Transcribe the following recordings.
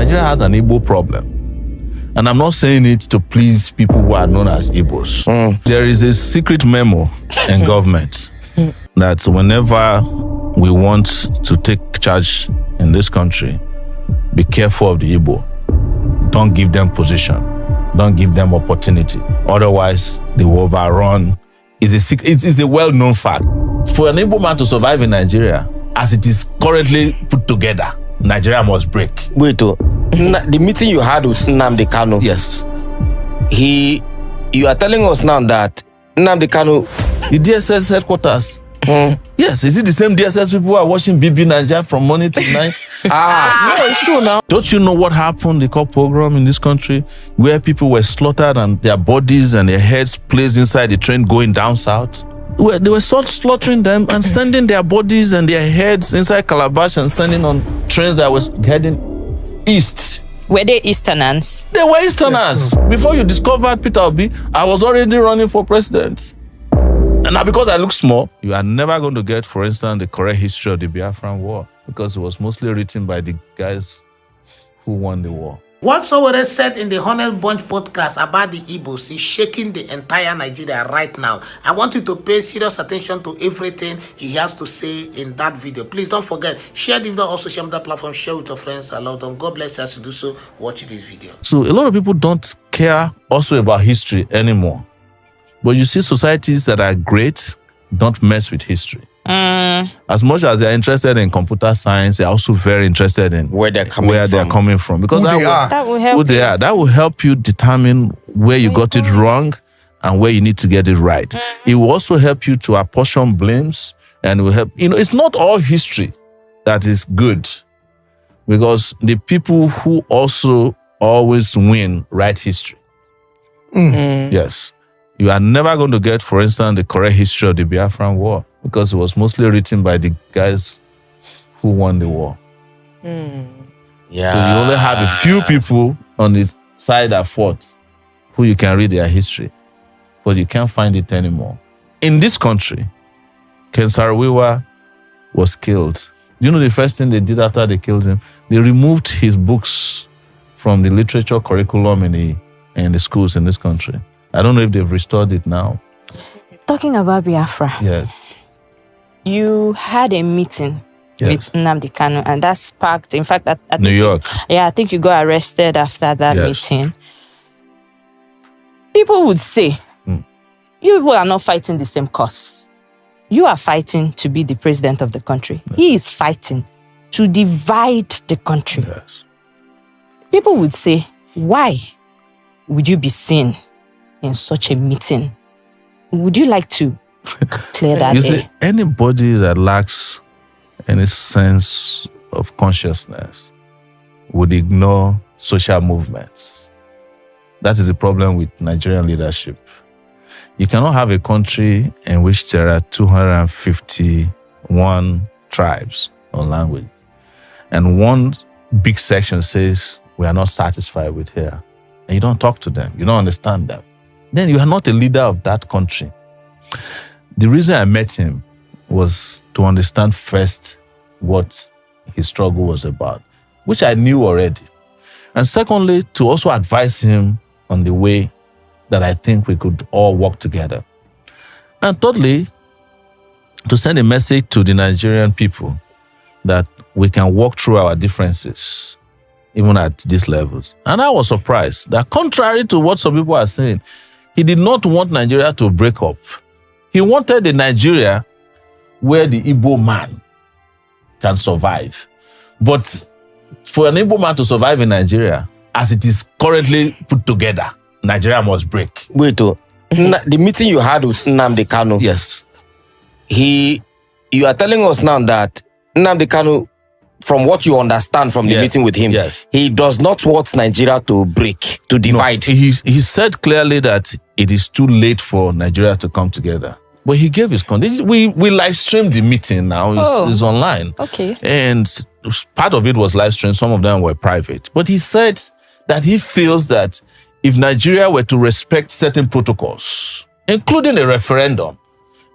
Nigeria has an Igbo problem. And I'm not saying it to please people who are known as Igbos. There is a secret memo in government that whenever we want to take charge in this country, be careful of the Igbo. Don't give them position. Don't give them opportunity. Otherwise, they will overrun. It's a well-known fact. For an Igbo man to survive in Nigeria, as it is currently put together, Nigeria must break. Wait, the meeting you had with Nnamdi Kanu. Yes. You are telling us now that Nnamdi Kanu, the DSS headquarters. Yes, is it the same DSS people who are watching BB Nigeria from morning to night? No, it's true now. Don't you know what happened, the cop pogrom in this country, where people were slaughtered and their bodies and their heads placed inside the train going down south? Where they were slaughtering them and sending their bodies and their heads inside calabash and sending on trains that was heading east. Were they Easterners? They were Easterners. Yes. Before you discovered Peter Obi, I was already running for president. And now because I look small, you are never going to get, for instance, the correct history of the Biafran War, because it was mostly written by the guys who won the war. What Sowore said in the Honest Bunch podcast about the Igbos is shaking the entire Nigeria right now. I want you to pay serious attention to everything he has to say in that video. Please don't forget, share the video on social media platforms, share with your friends. Allow them. God bless you as you do so. Watch this video. So a lot of people don't care also about history anymore. But you see societies that are great don't mess with history. As much as they're interested in computer science, they're also very interested in where they're coming from. Because that will help you determine where you got it wrong and where you need to get it right. It will also help you to apportion blames, and will help. It's not all history that is good, because the people who also always win write history. Yes. You are never going to get, for instance, the correct history of the Biafran War, because it was mostly written by the guys who won the war. Yeah. So you only have a few people on the side that fought who you can read their history, but you can't find it anymore. In this country, Ken Saro-Wiwa was killed. You know the first thing they did after they killed him? They removed his books from the literature curriculum in the schools in this country. I don't know if they've restored it now. Talking about Biafra. Yes. You had a meeting with Nnamdi Kanu, and that sparked, in fact, at New York. I think you got arrested after that meeting. People would say, you people are not fighting the same cause. You are fighting to be the president of the country. Yes. He is fighting to divide the country. Yes. People would say, why would you be seen in such a meeting? Would you like to clear that You see, anybody that lacks any sense of consciousness would ignore social movements. That is the problem with Nigerian leadership. You cannot have a country in which there are 251 tribes or languages, and one big section says, we are not satisfied with here. And you don't talk to them, you don't understand them. Then you are not a leader of that country. The reason I met him was to understand first what his struggle was about, which I knew already. And secondly, to also advise him on the way that I think we could all work together. And thirdly, to send a message to the Nigerian people that we can walk through our differences, even at these levels. And I was surprised that, contrary to what some people are saying, he did not want Nigeria to break up. He wanted a Nigeria where the Igbo man can survive. But for an Igbo man to survive in Nigeria, as it is currently put together, Nigeria must break. Wait, the meeting you had with Nnamdi Kanu. Yes. You are telling us now that Nnamdi Kanu, from what you understand from the meeting with him, he does not want Nigeria to break, to divide. No, he said clearly that it is too late for Nigeria to come together. But he gave his conditions. We live streamed the meeting now. It's online. Okay. And part of it was live streamed. Some of them were private. But he said that he feels that if Nigeria were to respect certain protocols, including a referendum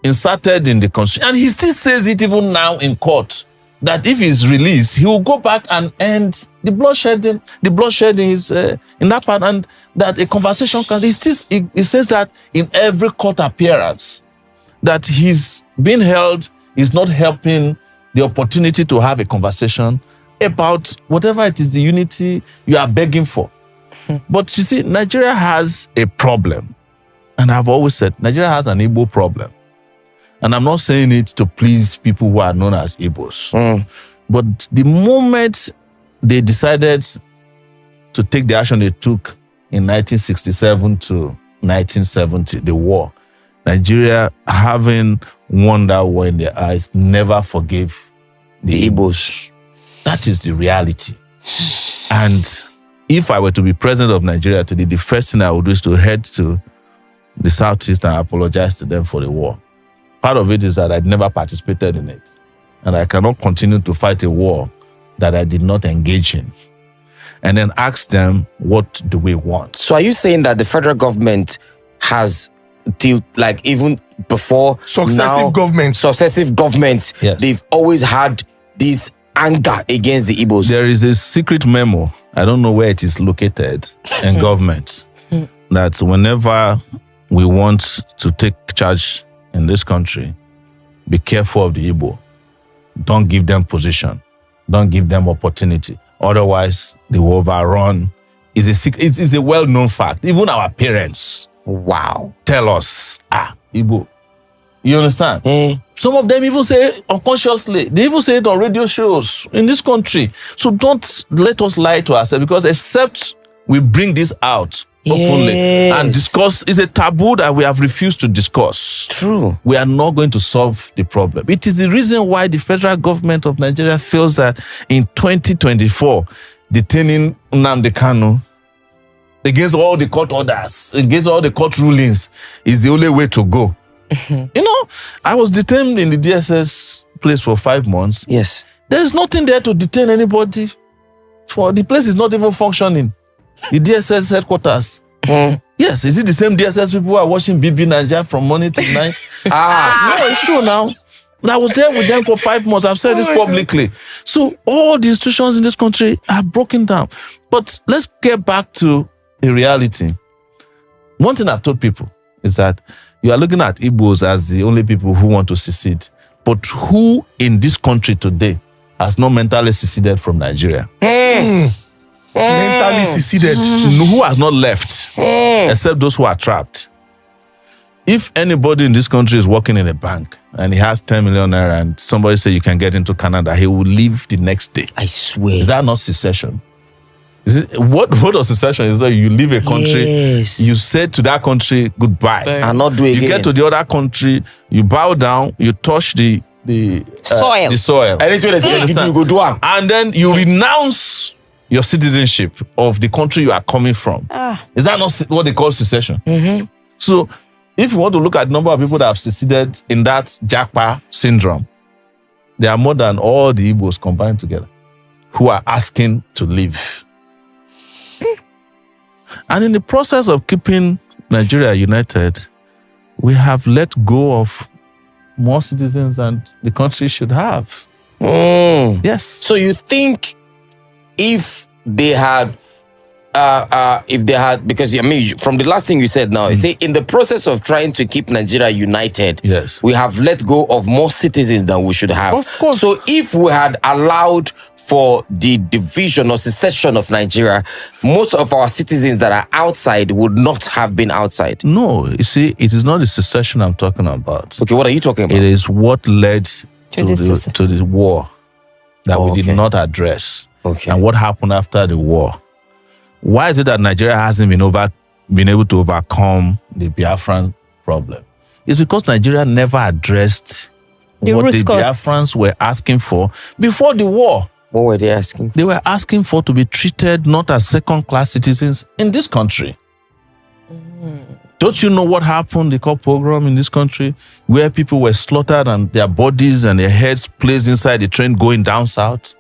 inserted in the constitution, and he still says it even now in court, that if he's released, he will go back and end the bloodshedding. The bloodshedding is in that part, and that a conversation can. He says that in every court appearance, that he's being held is not helping the opportunity to have a conversation about whatever it is, the unity you are begging for. But you see, Nigeria has a problem. And I've always said, Nigeria has an Igbo problem. And I'm not saying it to please people who are known as Igbos. But the moment they decided to take the action they took in 1967 to 1970, the war, Nigeria, having won that war in their eyes, never forgave the Igbos. That is the reality. And if I were to be president of Nigeria today, the first thing I would do is to head to the Southeast and apologize to them for the war. Part of it is that I'd never participated in it. And I cannot continue to fight a war that I did not engage in. And then ask them, what do we want? So are you saying that the federal government has, even before successive governments, yes, they've always had this anger against the Igbos? There is a secret memo, I don't know where it is located in government, that whenever we want to take charge in this country, be careful of the Igbo. Don't give them position. Don't give them opportunity. Otherwise, they will overrun. It's a well-known fact. Even our parents, tell us, Igbo. You understand? Some of them even say unconsciously. They even say it on radio shows in this country. So don't let us lie to ourselves, because except we bring this out openly and discuss, it's a taboo that we have refused to discuss. True. We are not going to solve the problem. It is the reason why the federal government of Nigeria feels that in 2024, detaining Nnamdi Kanu against all the court orders, against all the court rulings, is the only way to go. You know, I was detained in the DSS place for 5 months. Yes. There's nothing there to detain anybody. The place is not even functioning. The DSS headquarters. Yes, is it the same DSS people who are watching BB Nigeria from morning to night? No, it's true now. I was there with them for 5 months. I've said this publicly. So all the institutions in this country are broken down. But let's get back to a reality. One thing I've told people is that you are looking at Igbos as the only people who want to secede. But who in this country today has not mentally seceded from Nigeria? Mentally seceded. Who has not left? Except those who are trapped. If anybody in this country is working in a bank and he has 10 million naira and somebody say you can get into Canada, he will leave the next day. I swear. Is that not secession? Is it what does secession is that you leave a country, you say to that country goodbye, and not do it again. You get to the other country, you bow down, you touch the soil. The soil. Anything they say, you go do it. And then you renounce your citizenship of the country you are coming from. Is that not what they call secession? So if you want to look at the number of people that have seceded in that Japa syndrome, there are more than all the Igbos combined together who are asking to leave. And in the process of keeping Nigeria united, we have let go of more citizens than the country should have. Yes. So you think if they had, because I mean, from the last thing you said now, you say in the process of trying to keep Nigeria united, yes, we have let go of more citizens than we should have. Of course. So if we had allowed for the division or secession of Nigeria, most of our citizens that are outside would not have been outside. No, you see, it is not the secession I'm talking about. Okay, what are you talking about? It is what led to the war that we did not address. Okay. And what happened after the war. Why is it that Nigeria hasn't been able to overcome the Biafran problem? It's because Nigeria never addressed what the Biafrans were asking for before the war. What were they asking for? They were asking for to be treated not as second-class citizens in this country. Don't you know what happened, the called pogrom in this country, where people were slaughtered and their bodies and their heads placed inside the train going down south?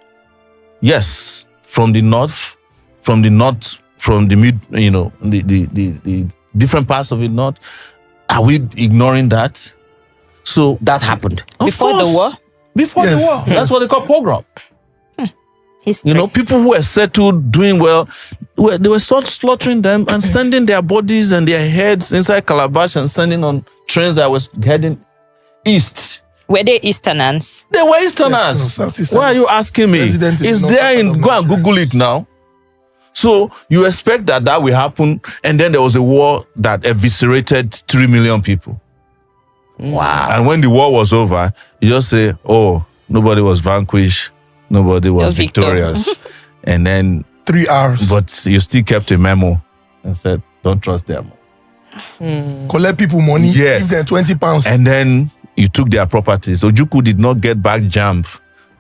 Yes, from the mid, the different parts of the north. Are we ignoring that? So that happened before the war. before the war. That's what they call pogrom. History. You know, people who were settled, doing well, they were slaughtering them and sending their bodies and their heads inside calabash and sending on trains that was heading east. Were they Easterners? They were Easterners. Yes, Why are you asking me? It's there in, go and Google it now. So you expect that will happen, and then there was a war that eviscerated 3 million people. Wow. And when the war was over, you just say, oh, nobody was vanquished, nobody was victorious. And then 3 hours. But you still kept a memo and said, don't trust them. Collect people money, yes. give them 20 pounds. And then you took their properties. Ojukwu did not get back JAMB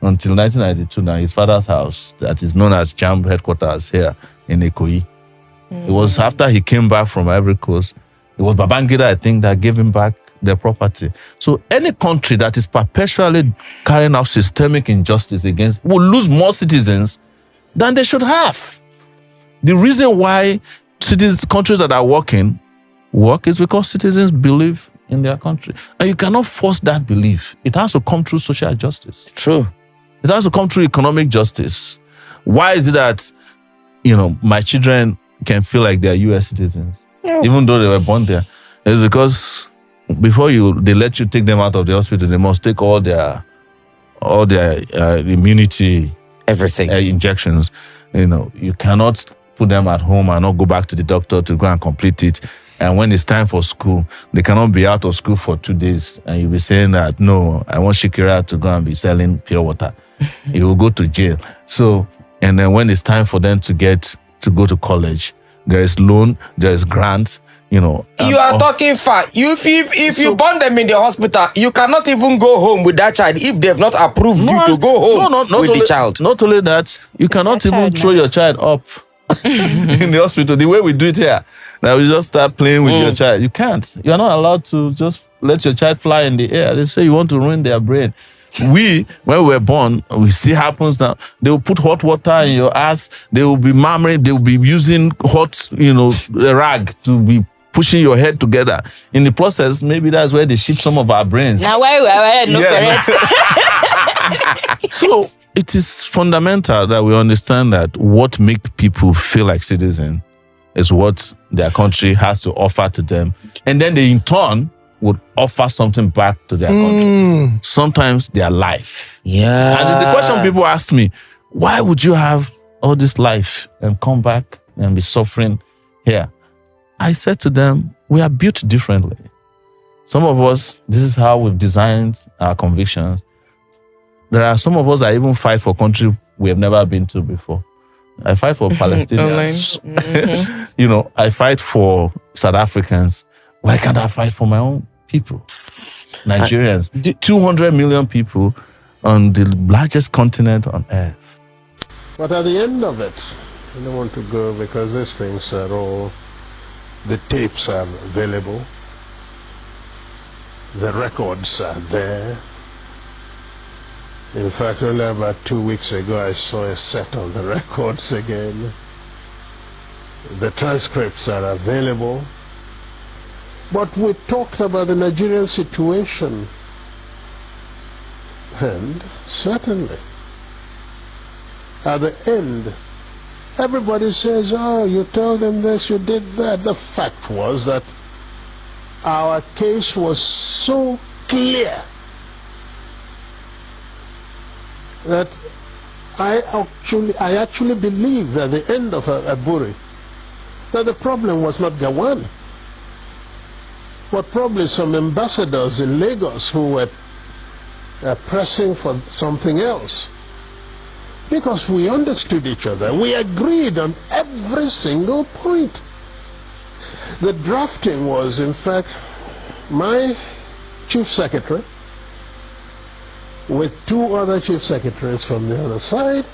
until 1992 now, his father's house, that is known as JAMB headquarters here in Ikoyi. It was after he came back from Ivory Coast. It was Babangida, I think, that gave him back their property. So any country that is perpetually carrying out systemic injustice against will lose more citizens than they should have. The reason why countries that are work is because citizens believe in their country. And you cannot force that belief. It has to come through social justice. True. It has to come through economic justice. Why is it that, my children can feel like they are US citizens, even though they were born there? It's because before they let you take them out of the hospital, they must take all their immunity, everything, injections. You cannot put them at home and not go back to the doctor to go and complete it. And when it's time for school, they cannot be out of school for 2 days. And you'll be saying that, no, I want Shikira to go and be selling pure water. You will go to jail. So, and then when it's time for them to go to college, there is loan, there is grant, You are talking far. If you born them in the hospital, you cannot even go home with that child if they've not approved you to go home with the child. Not only that, you cannot even throw your child up in the hospital the way we do it here. Now we just start playing with your child. You can't. You're not allowed to just let your child fly in the air. They say you want to ruin their brain. When we were born, we see happens now. They will put hot water in your ass. They will be murmuring. They will be using hot, a rag to be pushing your head together. In the process, maybe that's where they shift some of our brains. Now, why no correct? So it is fundamental that we understand that what makes people feel like citizens is what their country has to offer to them. And then they, in turn, would offer something back to their country. Sometimes their life. Yeah. And it's a question people ask me, why would you have all this life and come back and be suffering here? I said to them, we are built differently. Some of us, this is how we've designed our convictions. There are some of us that even fight for country we have never been to before. I fight for Palestinians. I fight for South Africans. Why can't I fight for my own people? Nigerians. 200 million people on the largest continent on earth. But at the end of it, I don't want to go because these things are all, the tapes are available, the records are there. In fact, only about 2 weeks ago, I saw a set of the records again. The transcripts are available. But we talked about the Nigerian situation. And certainly, at the end, everybody says, oh, you told them this, you did that. The fact was that our case was so clear that I actually believe at the end of Aburi that the problem was not Gawan, but probably some ambassadors in Lagos who were pressing for something else. Because we understood each other. We agreed on every single point. The drafting was, in fact, my chief secretary with 2 other chief secretaries from the other side.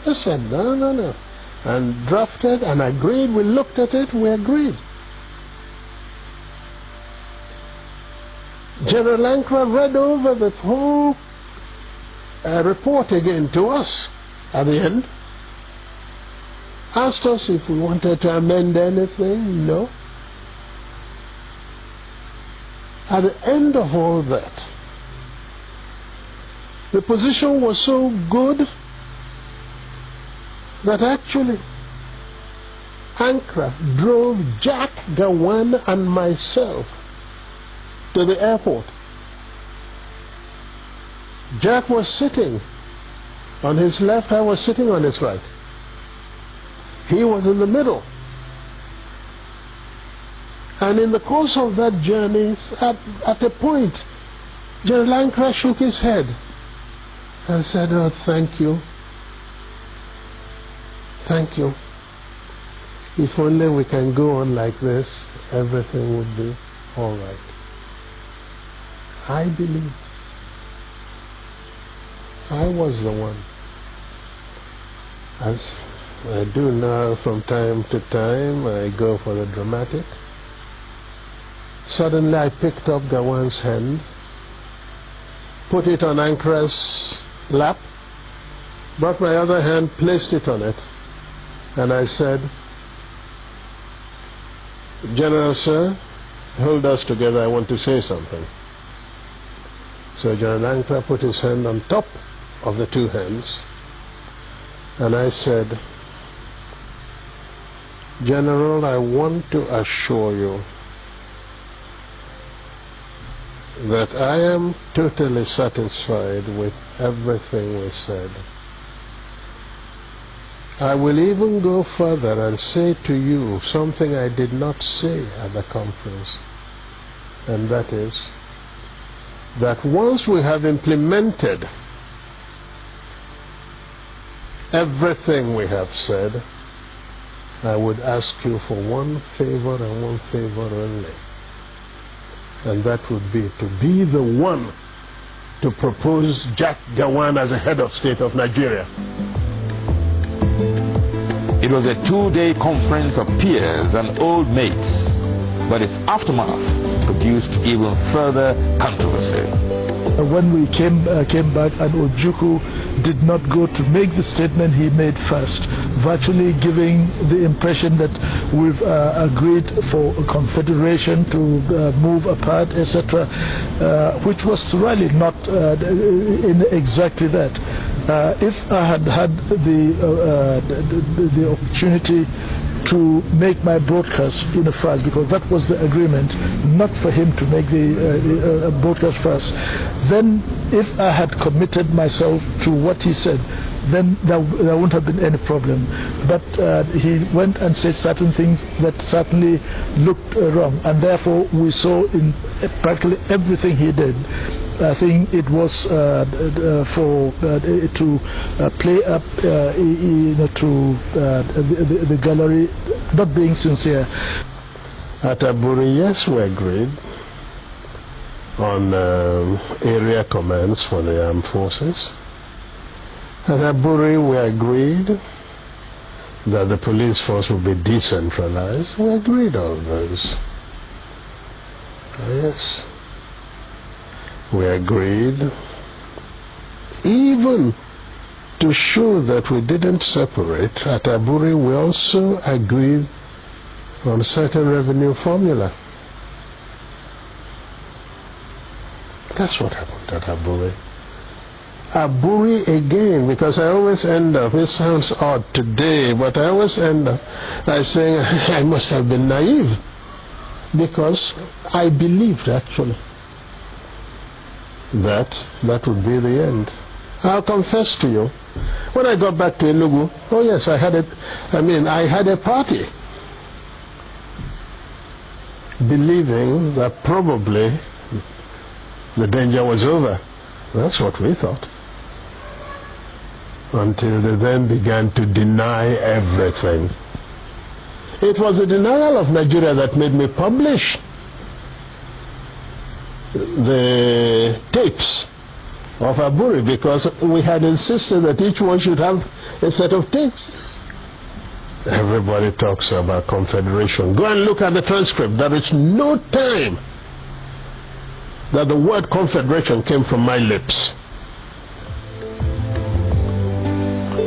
They said, no. And drafted and agreed. We looked at it, we agreed. General Ankara read over the whole report again to us at the end. Asked us if we wanted to amend anything. No. At the end of all that, The position was so good that actually Ankara drove Jack Gawan and myself to the airport. Jack was sitting on his left, I was sitting on his right. He was in the middle. And in the course of that journey, at a point, General Ankara shook his head and said, "Oh, thank you. Thank you. If only we can go on like this, everything would be all right." I believe I was the one. As I do now from time to time, I go for the dramatic. Suddenly I picked up Gawan's hand, put it on Ankara's lap, brought my other hand, placed it on it, and I said, "General, sir, hold us together, I want to say something." So General Ankara put his hand on top of the two hands, and I said, "General, I want to assure you that I am totally satisfied with everything we said. I will even go further and say to you something I did not say at the conference, and that is that once we have implemented everything we have said, I would ask you for one favor and one favor only, and that would be to be the one to propose Jack Gawan as a head of state of Nigeria." It was a two-day conference of peers and old mates, but its aftermath produced even further controversy. When we came back, and Ojukwu did not go to make the statement he made first, virtually giving the impression that we've agreed for a confederation to move apart, etc., which was really not in exactly that. If I had had the opportunity to make my broadcast first, because that was the agreement, not for him to make the broadcast first, then if I had committed myself to what he said, then there wouldn't have been any problem. But he went and said certain things that certainly looked wrong, and therefore we saw in practically everything he did, I think it was for to play up to the gallery, not being sincere. At Aburi, yes, we agreed on area commands for the armed forces. At Aburi, we agreed that the police force would be decentralized. We agreed on those. Yes. We agreed even to show that we didn't separate. At Aburi, we also agreed on certain revenue formula. That's what happened at Aburi. Aburi again, because I always end up, it sounds odd today, but I always end up by saying I must have been naive, because I believed actually that would be the end. I'll confess to you, when I got back to Enugu, oh yes, I had a party, believing that probably the danger was over. That's what we thought. Until they then began to deny everything. It was the denial of Nigeria that made me publish the tapes of Aburi, because we had insisted that each one should have a set of tapes. Everybody talks about confederation. Go and look at the transcript. There is no time that the word confederation came from my lips.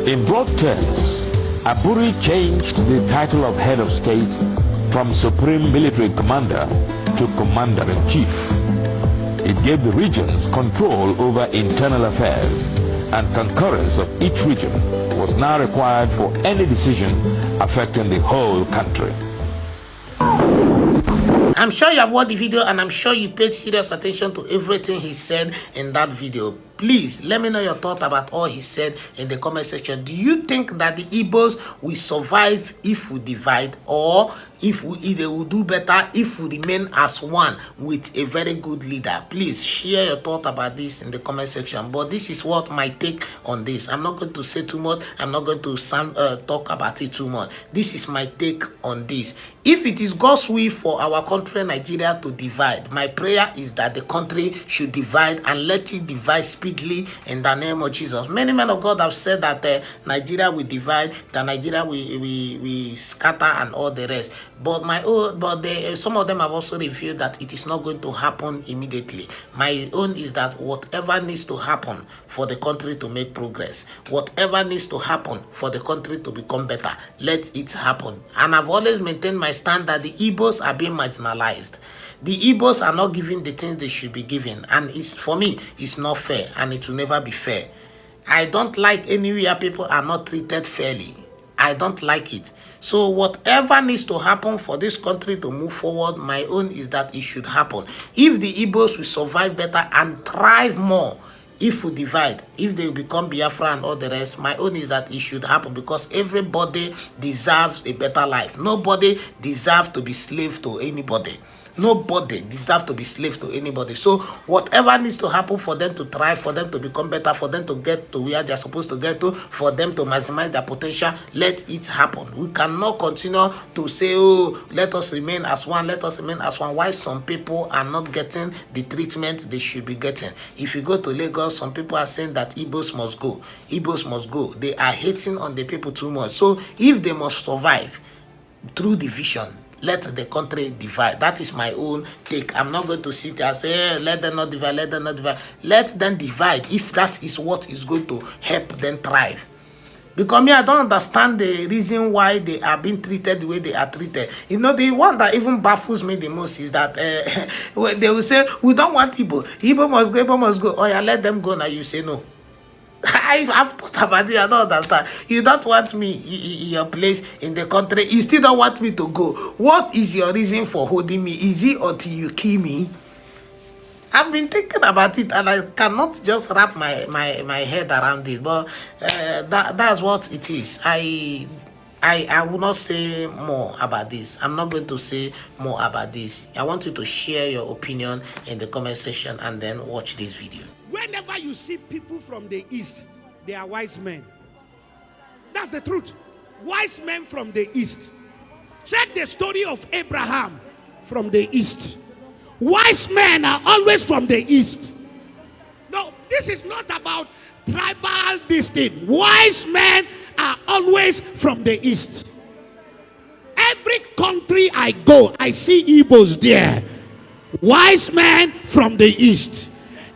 In broad terms, Aburi changed the title of head of state from Supreme Military Commander to Commander-in-Chief. It gave the regions control over internal affairs, and concurrence of each region was now required for any decision affecting the whole country. I'm sure you have watched the video and I'm sure you paid serious attention to everything he said in that video. Please let me know your thought about all he said in the comment section. Do you think that the Igbos will survive if we divide, or if they will do better if we remain as one with a very good leader? Please share your thought about this in the comment section. But this is what my take on this. I'm not going to say too much. I'm not going to talk about it too much. This is my take on this. If it is God's will for our country, Nigeria, to divide, my prayer is that the country should divide, and let it divide speedily in the name of Jesus. Many men of God have said that Nigeria will divide, that Nigeria will scatter and all the rest. But some of them have also revealed that it is not going to happen immediately. My own is that whatever needs to happen for the country to make progress, whatever needs to happen for the country to become better, let it happen. And I've always maintained my stand that the Igbos are being marginalized. The Igbos are not given the things they should be given, and for me, it's not fair, and it will never be fair. I don't like anywhere people are not treated fairly. I don't like it. So whatever needs to happen for this country to move forward, my own is that it should happen. If the Igbos will survive better and thrive more, if we divide, if they become Biafra and all the rest, my own is that it should happen, because everybody deserves a better life. Nobody deserves to be slave to anybody. Nobody deserves to be slave to anybody. So whatever needs to happen for them to thrive, for them to become better, for them to get to where they're supposed to get to, for them to maximize their potential, let it happen. We cannot continue to say, oh, let us remain as one, let us remain as one, while some people are not getting the treatment they should be getting. If you go to Lagos, some people are saying that Igbos must go. Igbos must go. They are hating on the people too much. So if they must survive through division, let the country divide. That is my own take. I'm not going to sit there and say, hey, let them not divide, let them not divide. Let them divide if that is what is going to help them thrive. Because me, I don't understand the reason why they are being treated the way they are treated. You know, the one that even baffles me the most is that they will say, we don't want Igbo. Igbo must go, Igbo must go. Oh yeah, let them go now. You say no. I've thought about it. I don't understand. You don't want me in your place in the country. You still don't want me to go. What is your reason for holding me? Is it until you kill me? I've been thinking about it, and I cannot just wrap my head around it. But that's what it is. I will not say more about this. I'm not going to say more about this. I want you to share your opinion in the comment section and then watch this video. Whenever you see people from the east, they are wise men. That's the truth. Wise men from the east. Check the story of Abraham from the east. Wise men are always from the east. No, this is not about tribal this thing. Wise men are always from the east. Every country I go, I see Igbos there. Wise men from the east.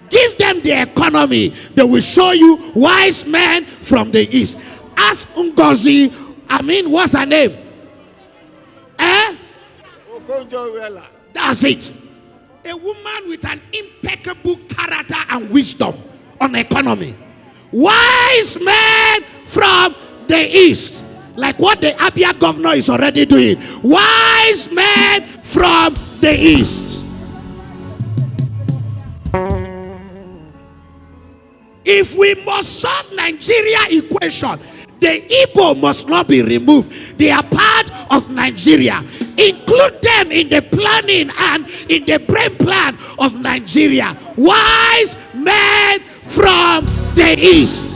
Give them the economy, they will show you wise men from the east. Ask Ngozi, what's her name? That's it. A woman with an impeccable character and wisdom on economy. Wise men from the east. Like what the Abia governor is already doing. Wise men from the east. If we must solve Nigeria equation, the Igbo must not be removed. They are part of Nigeria. Include them in the planning and in the brain plan of Nigeria. Wise men from the east.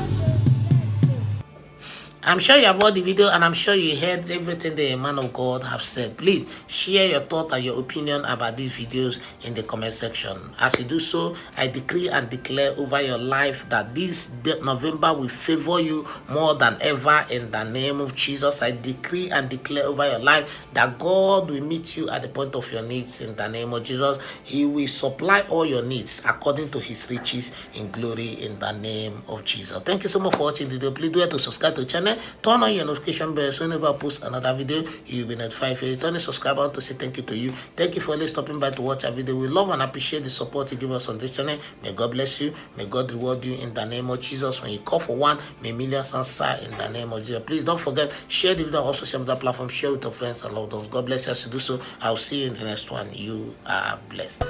I'm sure you have watched the video, and I'm sure you heard everything the man of God have said. Please share your thought and your opinion about these videos in the comment section. As you do so, I decree and declare over your life that this November will favor you more than ever in the name of Jesus. I decree and declare over your life that God will meet you at the point of your needs in the name of Jesus. He will supply all your needs according to his riches in glory in the name of Jesus. Thank you so much for watching the video. Please do it to subscribe to the channel turn on your notification bell so whenever I post another video, you'll be notified. If you turn a subscriber, I want to say thank you to you. Thank you for always stopping by to watch our video. We love and appreciate the support you give us on this channel. May God bless you. May God reward you in the name of Jesus. When you call for one, may millions answer in the name of Jesus. Please don't forget, share the video on all social media platforms, share with your friends and loved ones. God bless you as you do so. I'll see you in the next one. You are blessed.